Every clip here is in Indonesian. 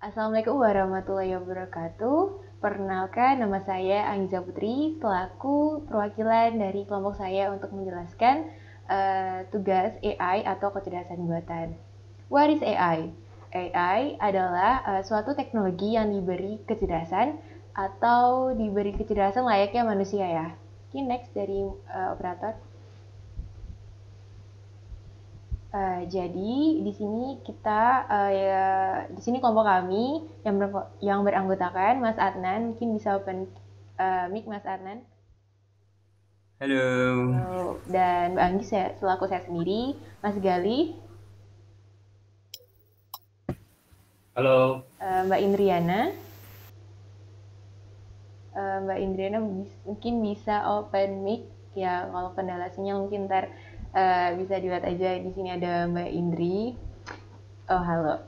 Assalamualaikum warahmatullahi wabarakatuh. Perkenalkan, nama saya Anggiza Putri, selaku perwakilan dari kelompok saya untuk menjelaskan tugas AI atau kecerdasan buatan. What is AI? AI adalah suatu teknologi yang diberi kecerdasan atau diberi kecerdasan layaknya manusia ya. Oke, next dari operator. Jadi di sini kita ya, di sini kelompok kami yang beranggotakan Mas Adnan, mungkin bisa open mic Mas Adnan. Halo, Dan Mbak Anggi selaku saya sendiri, Mas Gali, halo. Mbak Indriana. Mbak Indriana mungkin bisa open mic ya, kalau kendala sinyal mungkin ntar bisa dilihat aja di sini ada Mbak Indri. Oh, halo.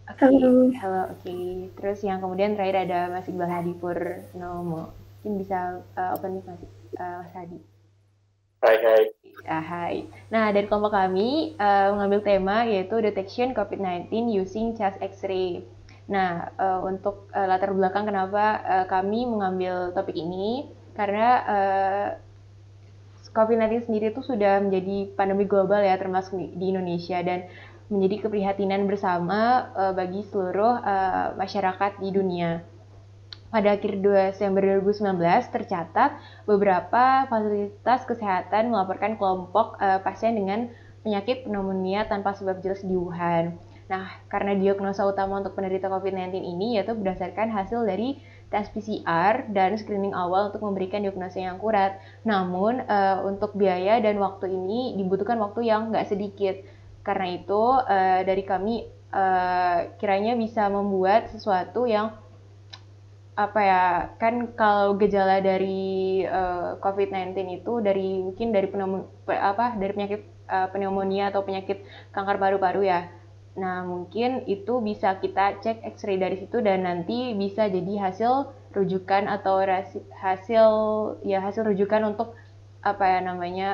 Oke, Halo. halo, oke. Terus yang kemudian terakhir ada Mas Iqbal Hadi Purnomo. Mungkin bisa open mic Mas Hadi. Hai, hai. Hai. Nah, dari kelompok kami mengambil tema yaitu Detection COVID-19 using Chest X-ray. Nah, untuk latar belakang kenapa kami mengambil topik ini, karena COVID-19 sendiri itu sudah menjadi pandemi global ya, termasuk di Indonesia, dan menjadi keprihatinan bersama bagi seluruh masyarakat di dunia. Pada akhir Desember 2019 tercatat beberapa fasilitas kesehatan melaporkan kelompok pasien dengan penyakit pneumonia tanpa sebab jelas di Wuhan. Nah, karena diagnosa utama untuk penderita COVID-19 ini yaitu berdasarkan hasil dari tes PCR dan screening awal untuk memberikan diagnosa yang akurat. Namun, untuk biaya dan waktu ini dibutuhkan waktu yang nggak sedikit. Karena itu, dari kami kiranya bisa membuat sesuatu yang apa ya, kan kalau gejala dari COVID-19 itu mungkin dari dari penyakit pneumonia atau penyakit kanker paru-paru ya. Nah, mungkin itu bisa kita cek X-ray dari situ dan nanti bisa jadi hasil rujukan atau hasil rujukan untuk apa ya namanya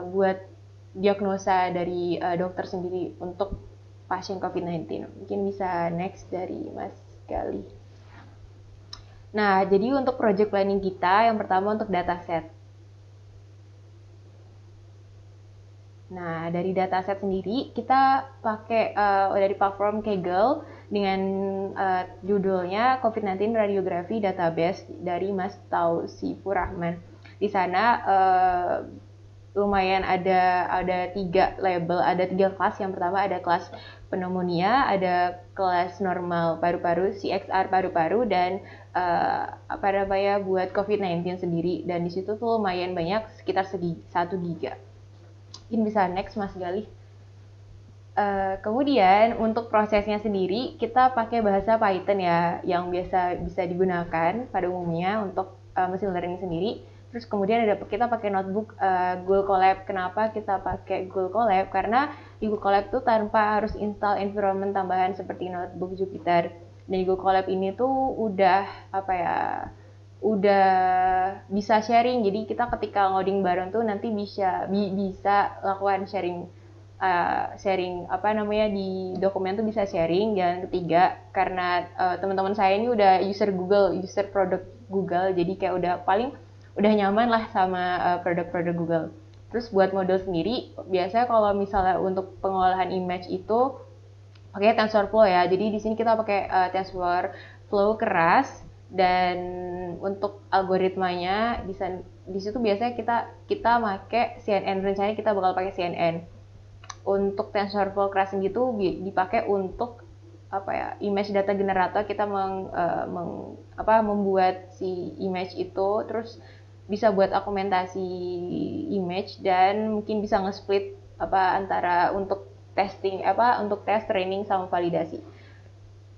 buat diagnosa dari dokter sendiri untuk pasien COVID-19. Mungkin bisa next dari Mas Gali. Nah, jadi untuk project planning kita, yang pertama untuk dataset. Nah, dari dataset sendiri, kita pakai dari platform Kaggle dengan judulnya COVID-19 Radiography Database dari Mas Tausifur Rahman. Di sana lumayan ada 3 label, ada 3 kelas. Yang pertama ada kelas pneumonia, ada kelas normal paru-paru, CXR paru-paru, dan apa namanya buat COVID-19 sendiri. Dan di situ tuh lumayan banyak, sekitar 1 giga. Mungkin bisa next Mas Galih. Kemudian untuk prosesnya sendiri kita pakai bahasa Python ya, yang biasa bisa digunakan pada umumnya untuk machine learning sendiri. Terus kemudian kita pakai notebook Google Colab. Kenapa kita pakai Google Colab? Karena di Google Colab tuh tanpa harus install environment tambahan seperti notebook Jupyter. Dan di Google Colab ini tuh udah apa ya? Udah bisa sharing. Jadi kita ketika ngoding bareng tuh nanti bisa lakukan sharing apa namanya di dokumen tuh bisa sharing. Dan ketiga, karena teman-teman saya ini udah user produk Google, jadi kayak udah nyaman lah sama produk-produk Google. Terus buat model sendiri, biasanya kalau misalnya untuk pengolahan image itu pakai TensorFlow ya. Jadi di sini kita pakai TensorFlow keras, dan untuk algoritmanya di situ biasanya kita pakai CNN. Rencananya kita bakal pakai CNN. Untuk TensorFlow keras gitu dipakai untuk apa ya, image data generator. Kita membuat si image itu, terus bisa buat argumentasi image, dan mungkin bisa nge-split antara untuk untuk tes training sama validasi.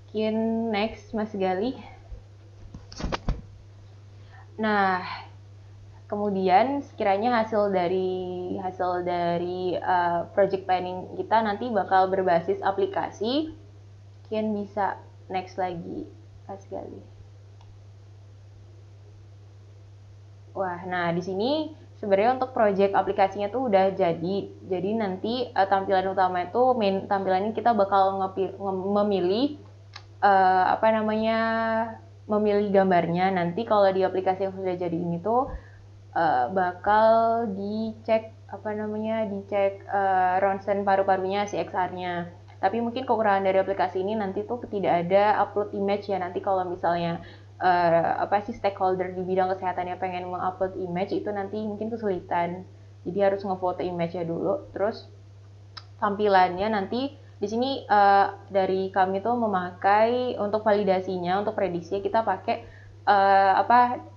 Mungkin next Mas Gali. Nah, kemudian sekiranya hasil dari project planning kita nanti bakal berbasis aplikasi. Mungkin bisa next lagi Mas Gali. Wah, nah di sini sebenarnya untuk project aplikasinya tuh udah jadi. Jadi nanti tampilan utama itu tampilannya kita bakal memilih apa namanya, memilih gambarnya. Nanti kalau di aplikasi yang sudah jadi ini tuh bakal dicek ronsen paru-parunya, CXR-nya. Tapi mungkin kekurangan dari aplikasi ini nanti tuh tidak ada upload image ya. Nanti kalau misalnya stakeholder di bidang kesehatannya pengen mengupload image, itu nanti mungkin kesulitan. Jadi harus ngefoto image-nya dulu. Terus tampilannya nanti di sini dari kami tuh memakai untuk validasinya, untuk prediksi kita pakai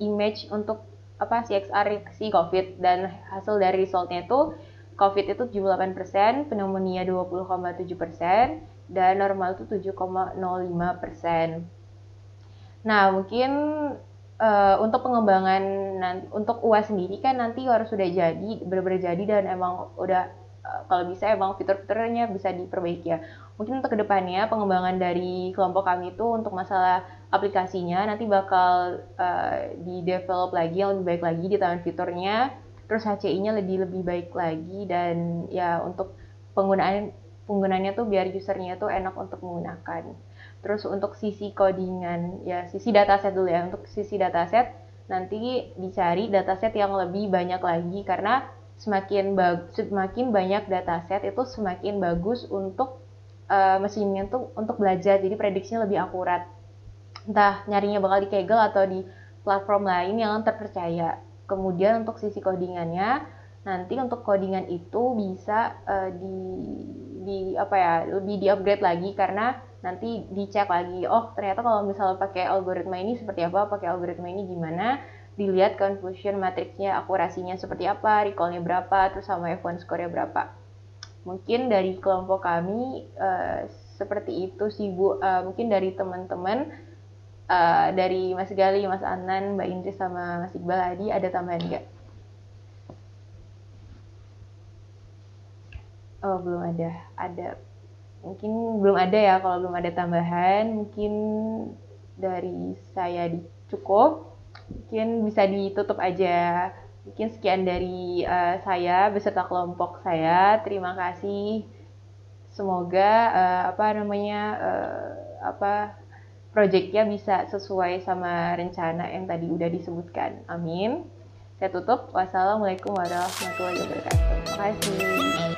image untuk CXR si COVID, dan hasil dari resultnya itu COVID itu 78%, pneumonia 20,7%, dan normal itu 7,05%. Nah, mungkin untuk pengembangan untuk UAS sendiri kan nanti harus sudah jadi, benar-benar jadi, dan emang udah kalau bisa emang fitur-fiturnya bisa diperbaiki ya. Mungkin untuk kedepannya pengembangan dari kelompok kami itu untuk masalah aplikasinya nanti bakal di-develop lagi yang lebih baik lagi, ditambah fiturnya, terus HCI-nya lebih baik lagi, dan ya untuk penggunaannya tuh biar usernya tuh enak untuk menggunakan. Terus untuk sisi codingan, ya sisi dataset dulu ya. Untuk sisi dataset nanti dicari dataset yang lebih banyak lagi, karena semakin banyak dataset itu semakin bagus untuk mesinnya tuh untuk belajar, jadi prediksinya lebih akurat. Entah nyarinya bakal di Kaggle atau di platform lain yang terpercaya. Kemudian untuk sisi codingannya, nanti untuk codingan itu bisa lebih di-upgrade lagi, karena nanti dicek lagi, oh ternyata kalau misalnya pakai algoritma ini seperti apa, pakai algoritma ini gimana, dilihat confusion matrixnya, akurasinya seperti apa, recall-nya berapa, terus sama F1 score-nya berapa. Mungkin dari kelompok kami seperti itu sih Bu. Mungkin dari teman-teman, dari Mas Gali, Mas Anan, Mbak Indri, sama Mas Iqbal Adi, ada tambahan nggak? Oh, belum ada. Mungkin belum ada ya. Kalau belum ada tambahan, mungkin dari saya cukup. Mungkin bisa ditutup aja. Mungkin sekian dari saya beserta kelompok saya. Terima kasih. Semoga proyeknya bisa sesuai sama rencana yang tadi udah disebutkan. Amin. Saya tutup. Wassalamualaikum warahmatullahi wabarakatuh. Terima kasih.